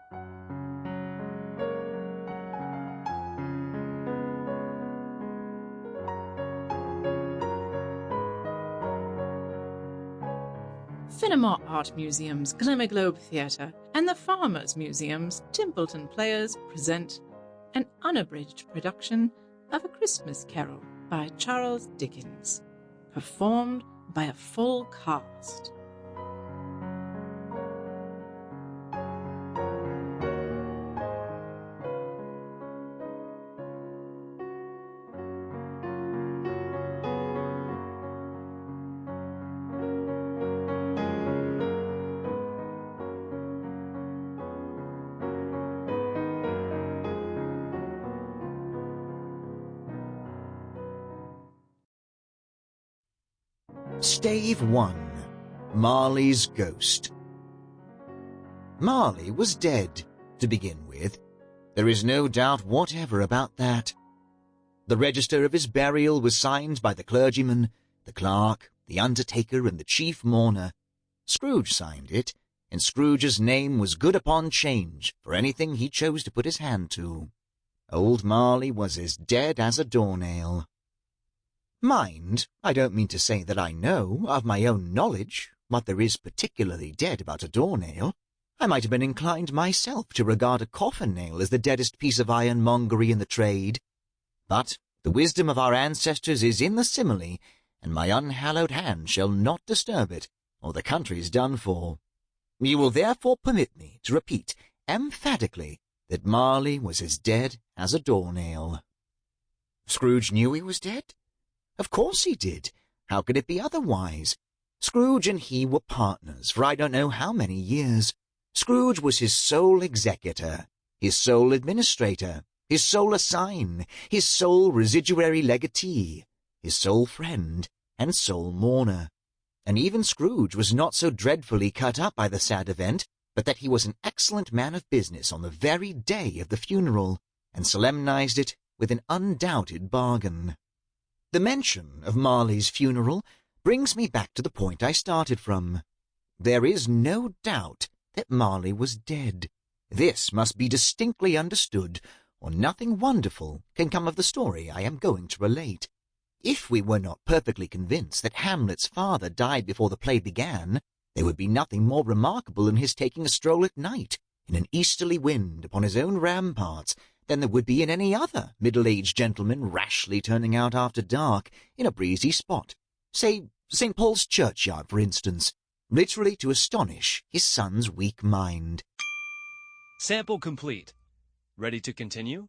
Finnemore Art Museum's Glimmer Globe Theatre and the Farmers Museum's Templeton Players present an unabridged production of A Christmas Carol by Charles Dickens, performed by a full cast. Stave 1. Marley's Ghost. Marley was dead, to begin with. There is no doubt whatever about that. The register of his burial was signed by the clergyman, the clerk, the undertaker, and the chief mourner. Scrooge signed it, and Scrooge's name was good upon change for anything he chose to put his hand to. Old Marley was as dead as a doornail. Mind, I don't mean to say that I know, of my own knowledge, what there is particularly dead about a doornail. I might have been inclined myself to regard a coffin-nail as the deadest piece of ironmongery in the trade. But the wisdom of our ancestors is in the simile, and my unhallowed hand shall not disturb it, or the country's done for. You will therefore permit me to repeat emphatically that Marley was as dead as a doornail. Scrooge knew he was dead? Of course he did. How could it be otherwise? Scrooge and he were partners for I don't know how many years. Scrooge was his sole executor, his sole administrator, his sole assign, his sole residuary legatee, his sole friend, and sole mourner. And even Scrooge was not so dreadfully cut up by the sad event, but that he was an excellent man of business on the very day of the funeral, and solemnized it with an undoubted bargain. The mention of Marley's funeral brings me back to the point I started from. There is no doubt that Marley was dead. This must be distinctly understood, or nothing wonderful can come of the story I am going to relate. If we were not perfectly convinced that Hamlet's father died before the play began, there would be nothing more remarkable than his taking a stroll at night, in an easterly wind, upon his own ramparts, than there would be in any other middle-aged gentleman rashly turning out after dark in a breezy spot, say St. Paul's churchyard, for instance, literally to astonish his son's weak mind. Sample complete. Ready to continue?